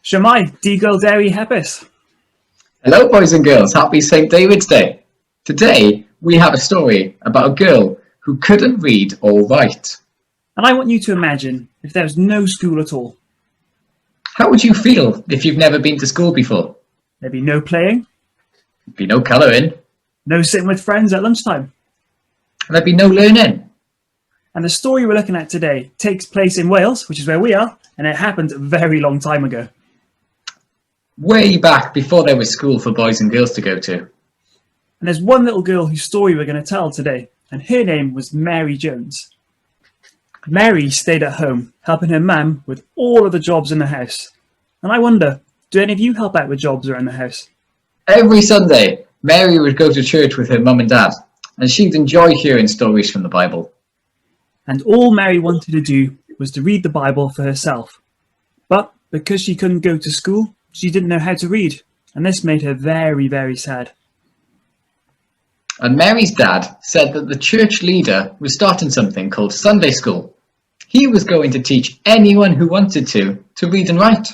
Shemai, Deagle Dairy Hepis. Hello boys and girls, happy St. David's Day. Today we have a story about a girl who couldn't read or write. And I want you to imagine if there was no school at all. How would you feel if you've never been to school before? There'd be no playing. There'd be no colouring. No sitting with friends at lunchtime. And there'd be no learning. And the story we're looking at today takes place in Wales, which is where we are, and it happened a very long time ago. Way back before there was school for boys and girls to go to. And there's one little girl whose story we're going to tell today, and her name was Mary Jones. Mary stayed at home, helping her mum with all of the jobs in the house. And I wonder, do any of you help out with jobs around the house? Every Sunday, Mary would go to church with her mum and dad, and she'd enjoy hearing stories from the Bible. And all Mary wanted to do was to read the Bible for herself. But because she couldn't go to school, she didn't know how to read, and this made her very, very sad. And Mary's dad said that the church leader was starting something called Sunday School. He was going to teach anyone who wanted to read and write.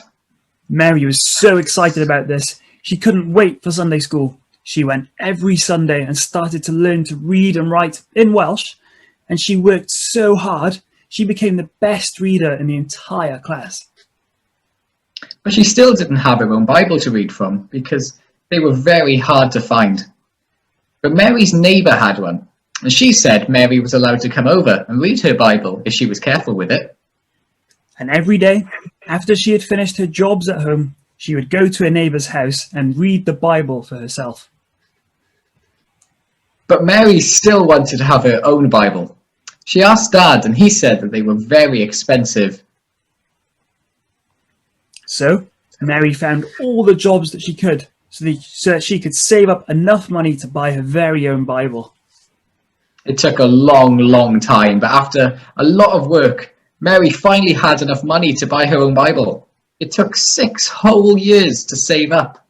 Mary was so excited about this, she couldn't wait for Sunday school. She went every Sunday and started to learn to read and write in Welsh, and she worked so hard, she became the best reader in the entire class. But she still didn't have her own Bible to read from because they were very hard to find. But Mary's neighbour had one, and she said Mary was allowed to come over and read her Bible if she was careful with it. And every day, after she had finished her jobs at home, she would go to a neighbour's house and read the Bible for herself. But Mary still wanted to have her own Bible. She asked Dad, and he said that they were very expensive. So Mary found all the jobs that she could so that she could save up enough money to buy her very own Bible. It took a long time, but after a lot of work, Mary finally had enough money to buy her own Bible. It took 6 whole years to save up.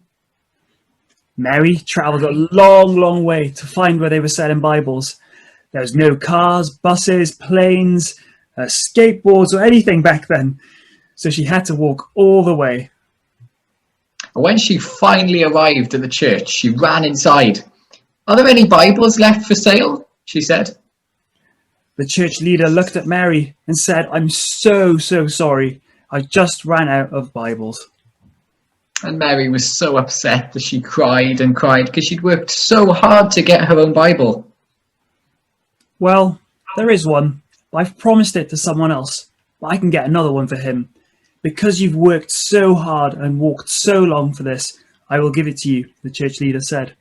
Mary travelled a long way to find where they were selling Bibles. There was no cars, buses, planes, skateboards or anything back then, so she had to walk all the way. When she finally arrived at the church, she ran inside. "Are there any Bibles left for sale?" she said. The church leader looked at Mary and said, "I'm so sorry. I just ran out of Bibles." And Mary was so upset that she cried and cried because she'd worked so hard to get her own Bible. "Well, there is one. I've promised it to someone else, but I can get another one for him. Because you've worked so hard and walked so long for this, I will give it to you," the church leader said.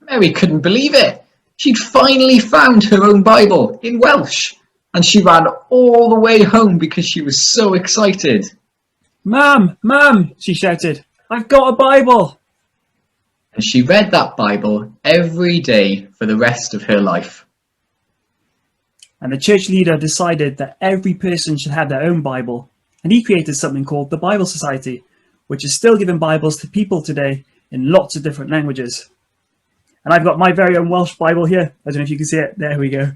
Mary couldn't believe it. She'd finally found her own Bible in Welsh, and she ran all the way home because she was so excited. Mum, she shouted, "I've got a Bible." And she read that Bible every day for the rest of her life. And the church leader decided that every person should have their own Bible, and he created something called the Bible Society, which is still giving Bibles to people today in lots of different languages. And I've got my very own Welsh Bible here. I don't know if you can see it. There we go.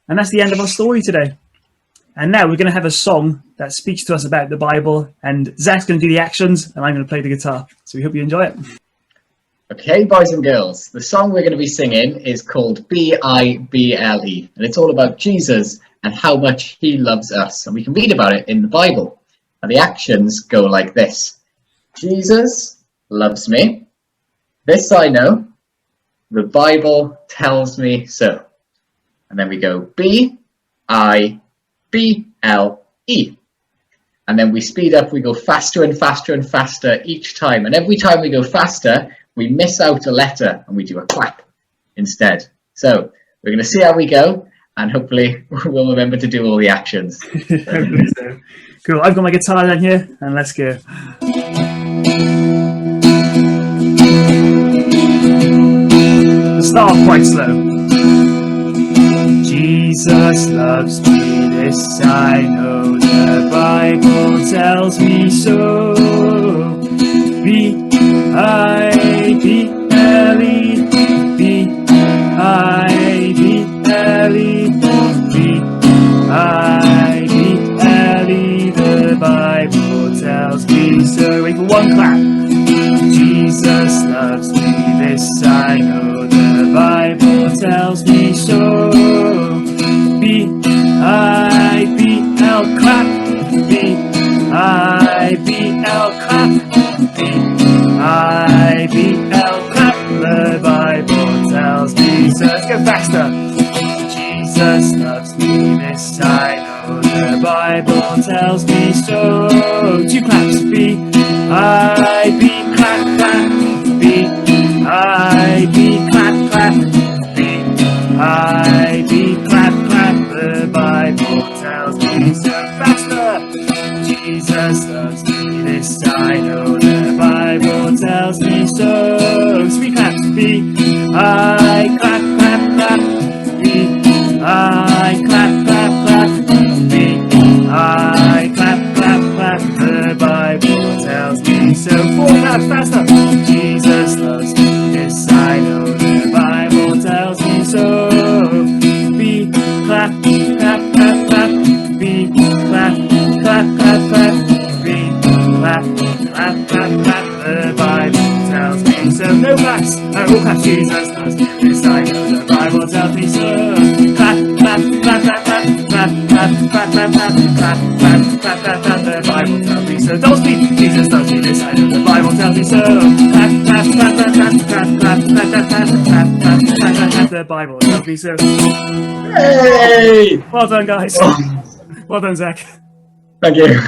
And that's the end of our story today. And now we're going to have a song that speaks to us about the Bible, and Zach's going to do the actions and I'm going to play the guitar. So we hope you enjoy it. Okay, boys and girls, the song we're going to be singing is called Bible, and it's all about Jesus and how much he loves us. And we can read about it in the Bible. And the actions go like this. Jesus loves me. This I know. The Bible tells me so. And then we go Bible. And then we speed up, we go faster and faster and faster each time. And every time we go faster, we miss out a letter and we do a clap instead. So we're going to see how we go, and hopefully we'll remember to do all the actions. Hopefully so. Cool, I've got my guitar down here, and let's go. We'll start off quite slow. Jesus loves me, this I know, the Bible tells me so. B-I-B-L-E, B-I-B-L-E, B-I-B-L-E, the Bible tells me one clap. Jesus loves me, this I know, the Bible tells me so. B-I-B-L clap, B-I-B-L clap, B-I-B-L clap, the Bible tells me so. Let's go faster. Jesus loves me, this I know, the Bible tells me so. Two claps, B-I-B clap clap, B-I-B clap clap, B-I-B clap clap, the Bible tells me so. Faster! Jesus loves me, this I know, the Bible tells me so. Three claps, B-I clap clap clap, B-I clap clap clap, B-I clap clap clap, the Bible tells me so. Four claps, faster! Jesus loves me, this I know, the Bible tells me so. B clap clap clap clap, B clap clap clap clap, B clap clap clap clap, the Bible tells me so. No claps, all claps. Jesus loves me, this I know, the Bible tells me so. Clap clap clap clap clap, clap clap clap clap clap, clap clap clap clap clap, the Bible tells me so. Don't speak, Jesus loves me, this I know, the Bible tells me so. Clap clap clap clap clap, clap clap clap clap clap, clap clap clap clap clap, the Bible tells me so. Hey! Well done, guys. Oh, Well done, Zach. thank you.